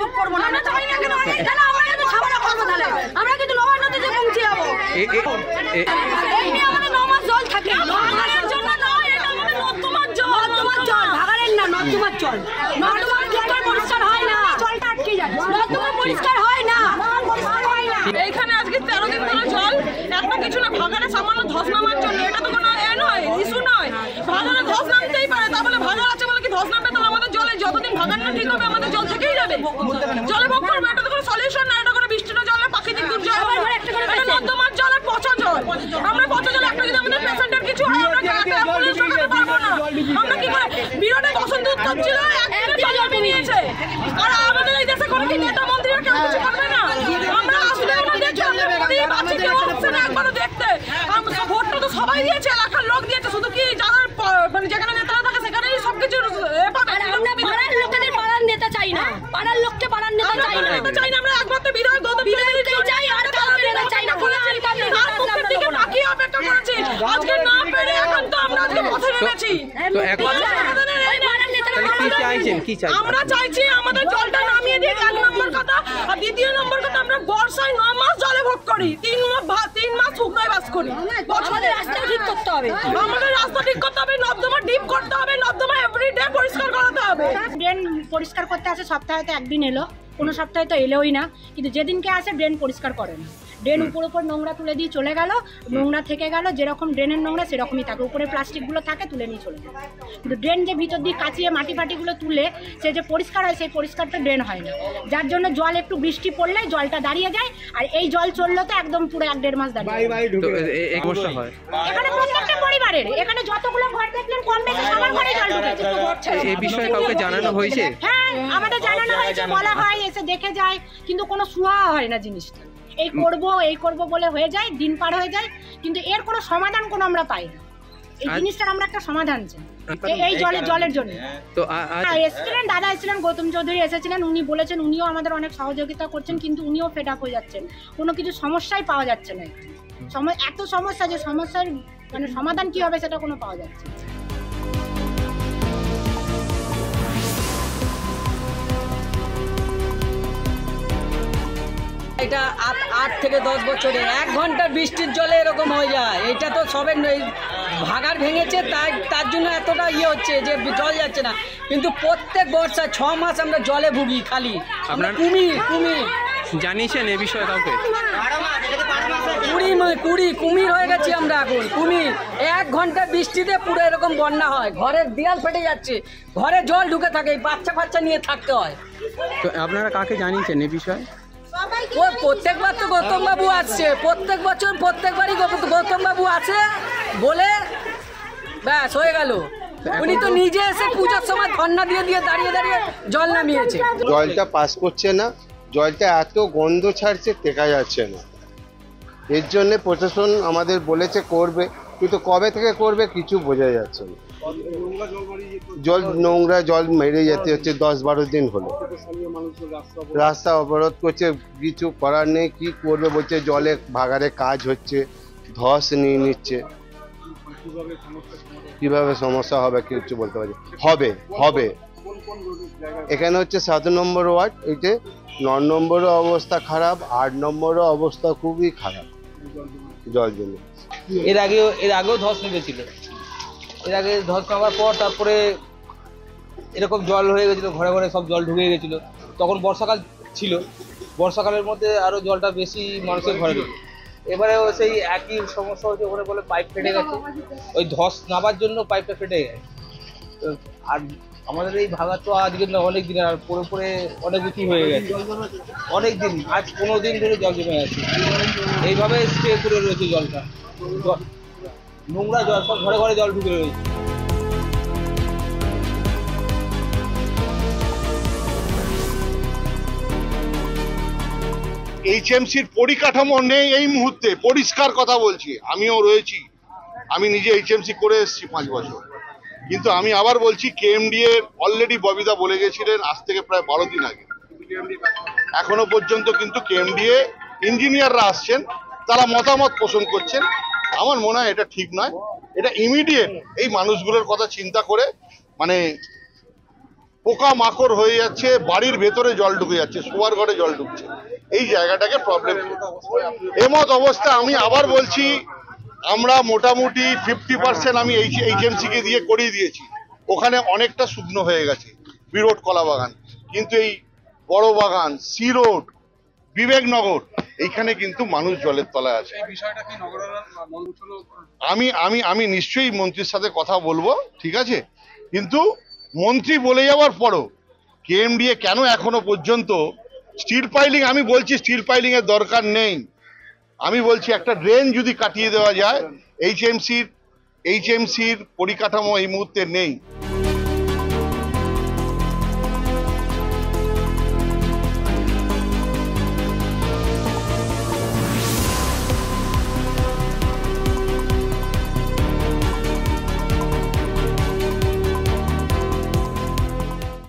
চুপ করবো না, আমরা চাই না কেন তাহলে আমরা কিন্তু ঝামেলা করবো, তাহলে আমরা কিন্তু নবাব নদীতে পৌঁছে যাবো। এমনি আমাদের 9 মাস জল থাকে, ভাগাড়ের জন্য নয়, এটা আমাদের নর্দমার জল, ভাগাড়ের না, নর্দমার জল। নর্দমার জল পরিষ্কার হয় না, জলটা আটকে যায়, নর্দমা পরিষ্কার হয় না। এইখানে আজকে 13 দিন ধরে জল, একটা কিছু না, ভাগাড়ে সামান্য ধস নামার জন্য, এটা তো কোনো নয়, ইস্যু নয়। ভাগাড়ে ধস নামতেই পারে, তা বলে ভাগাড় আছে বলে কি ধস নামবে? তাহলে আমাদের জলে যতদিন ভাগাড় না ঠিক হবে আমাদের জল থেকেই যাবে, জলে ভোগ করবো। এটা তো কোনো সলিউশন না, এটা কোনো বৃষ্টির জল, প্রাকৃতিক দুর্যোগ, এটা নর্দমার জল আর পচা জল। আমরা পচা জল, একটা যদি আমাদের পেশেন্টের কিছু হয় আমরা অ্যাম্বুলেন্স ঢোকাতে পারবো না। আমরা কি করে বিরোধে বসন্ত উত্তর ছিল, একদিনে জল নিয়েছে। আর আমাদের এই দেশে কোনো কি নেতা মন্ত্রীরা কেউ কিছু করবে না? আমরা আসলে একবারও দেখতে ভোটটা তো সবাই দিয়েছে, এলাকার লোক দিয়েছে, শুধু কি যারা মানে যেখানে নেতারা থাকে সেখানেই সবকিছু পাড়ার লোকেদের পাড়ার নেতা চাই না, পাড়ার লোককে পাড়ার নেতা চাই না, চাই না। আমরা একমাত্র বিধায়ক চাই, আর নেতা চাই না। অপেক্ষা করেছি আজকে না পেরে, এখন তো আমরা আজকে পথে নেমেছি। আমরা চাইছি আমাদের জলটা নামিয়ে দিয়ে, 1 নম্বর কথা। আর দ্বিতীয় নম্বর কথা, আমরা বর্ষায় 9 মাস জলে ভোগ করি, 3 মাস শুকনোয় বাস করি। আমাদের রাস্তা ঠিক করতে হবে, আমাদের রাস্তা ঠিক করতে হবে, নর্দমা ডিপ করতে হবে, নর্দমা এভরিডে পরিষ্কার করাতে হবে। ড্রেন পরিষ্কার করতে আসে, সপ্তাহে তো একদিন এলো, কোনো সপ্তাহে তো এলোই না, কিন্তু যেদিনকে আসে ড্রেন পরিষ্কার করে না। ড্রেন উপর নোংরা তুলে দিয়ে চলে গেল, নোংরা থেকে গেল, যেরকম ড্রেনের নোংরা সেরকমই থাকে, উপরে প্লাস্টিকগুলো থাকে তুলে নিয়ে চলে যায়। কিন্তু ড্রেন যে ভিতর দিয়ে কাচিয়ে মাটি ফাটিগুলো তুলে সে যে পরিষ্কার হয়, সেই পরিষ্কারটা ড্রেন হয় না, যার জন্য জল একটু বৃষ্টি পড়লে জলটা দাঁড়িয়ে যায়। আর এই জল চললো তো একদম পুরো 1-1.5 মাস দাঁড়িয়ে। এখানে প্রত্যেকটা পরিবারের, এখানে যতগুলো ঘর দেখলেন কম বেশি সবার ঘরে জল ঢুকেছে। এই বিষয়ে কাউকে জানানো হয়েছে? হ্যাঁ, আমাদের জানানো হয়েছে, বলা হয়, এসে দেখে যায়, কিন্তু কোনো সুয়া হয় না জিনিসটা। এই করব বলে হয়ে যায়, দিন পার হয়ে যায়, কিন্তু এর কোনো সমাধান কোনো আমরা পাই না। এই জিনিসটার আমরা একটা সমাধান চাই, এই জলের জন্য। এসেছিলেন দাদা, এসেছিলেন গৌতম চৌধুরী এসেছিলেন, উনি বলেছেন, উনিও আমাদের অনেক সহযোগিতা করছেন, কিন্তু উনিও ফেড আপ হয়ে যাচ্ছেন, কোনো কিছু সমস্যাই পাওয়া যাচ্ছে না। এত সমস্যা যে সমস্যার মানে সমাধান কি হবে সেটা কোনো পাওয়া যাচ্ছে না। এটা 8 থেকে 10 বছরে 1 ঘন্টার বৃষ্টির জলে এরকম হয়ে যায়। এটা তো সবে ভাগাড় ভেঙেছে, তার জন্য এতটা হচ্ছে যে জল যাচ্ছে না, কিন্তু প্রত্যেক বর্ষা 6 মাস আমরা জলে ভুগি খালি। আমরা কুমির জানিয়েছেন এ বিষয়ে কাউকে? কুমির হয়ে গেছি আমরা এখন, কুমির। 1 ঘন্টা বৃষ্টিতে পুরো এরকম বন্যা হয়, ঘরের দেয়াল ফেটে যাচ্ছে, ঘরে জল ঢুকে থাকে, বাচ্চা নিয়ে থাকতে হয়। তো আপনারা কাকে জানিয়েছেন এ বিষয়ে? প্রত্যেকবার তো গৌতম বাবু আসছে, প্রত্যেক বছর প্রত্যেকবারই গৌতম বাবু আসে বলে ব্যাস হয়ে গেল। উনি তো নিজে এসে পূজার সময় ধর্ণা দিয়ে দাঁড়িয়ে জল নামিয়েছে। জলটা পাস করছে না, জলটা এত গন্ধ ছাড়ছে, টেকা যাচ্ছে না। এর জন্য প্রশাসন আমাদের বলেছে করবে, কিন্তু কবে থেকে করবে কিছু বোঝা যাচ্ছে না। নোংরা জল মেরে যেতে হচ্ছে, 10-12 দিন হলো রাস্তা অবরোধ করছে, কিছু করার নেই। কি করবে বলছে, জলে ভাগাড়ে কাজ হচ্ছে, ধস নিয়ে নিচ্ছে, কিভাবে সমস্যা হবে কিছু বলতে পারছি। হবে এখানে হচ্ছে 7 নম্বর ওয়ার্ড, এইতে 9 নম্বরও অবস্থা খারাপ, 8 নম্বরও অবস্থা খুবই খারাপ জল জন্য। এর আগেও ধস নেমেছিল, এর আগে ধস নামার পর তারপরে এরকম জল হয়ে গেছিলো, ঘরে ঘরে সব জল ঢুকে গেছিলো। তখন বর্ষাকাল ছিল, বর্ষাকালের মধ্যে আরো জলটা বেশি মানুষের ঘরে ঢুকে। এবারেও সেই একই সমস্যা হচ্ছে, ওখানে বলে পাইপ ফেটে গেছে, ওই ধস নামার জন্য পাইপটা ফেটে গেছে। আর আমাদের এই ভাগা তো আজকে অনেক দিনের, আর পরে অনেক কিছু হয়ে গেছে, অনেক দিন, আজ 15 দিন ধরে জল জমে আছে, এইভাবে স্প্রে করে রয়েছে জলটা, নোংরা জল, সব ঘরে ঘরে জল ঢুকে রয়েছে। এইচএমসির পরিকাঠামো নেই এই মুহূর্তে, পরিষ্কার কথা বলছি, আমিও রয়েছি, আমি নিজে এইচএমসি করে এসেছি 5 বছর। কিন্তু আমি আবার বলছি, কেএমডিএ অলরেডি ববিদা বলে গেছিলেন আজ থেকে প্রায় 12 দিন আগে, এখনো পর্যন্ত কিন্তু কেএমডিএ ইঞ্জিনিয়াররা আসছেন, তারা মতামত পোষণ করছেন। আমার মনে হয় এটা ঠিক নয়, এটা ইমিডিয়েট এই মানুষগুলোর কথা চিন্তা করে মানে পোকা মাকড় হয়ে যাচ্ছে, বাড়ির ভেতরে জল ঢুকে যাচ্ছে, শোয়ার ঘরে জল ঢুকছে, এই জায়গাটাকে প্রবলেম। এমত অবস্থা আমি আবার বলছি, আমরা মোটামুটি 50% আমি HMC কে দিয়ে করিয়ে দিয়েছি, ওখানে অনেকটা শুকনো হয়ে গেছে বিরোড কলা বাগান, কিন্তু এই বড় বাগান, সি রোড, বিবেকনগর, এইখানে কিন্তু মানুষ জলের তলায় আছে। আমি নিশ্চয়ই মন্ত্রীর সাথে কথা বলবো, ঠিক আছে, কিন্তু মন্ত্রী বলে যাওয়ার পরও কেএমডিএ কেন এখনো পর্যন্ত স্টিল পাইলিং, আমি বলছি স্টিল পাইলিং এর দরকার নেই, আমি বলছি একটা ড্রেন যদি কাটিয়ে দেওয়া যায়, এইচএমসির পরিকাঠামো এই মুহূর্তে নেই।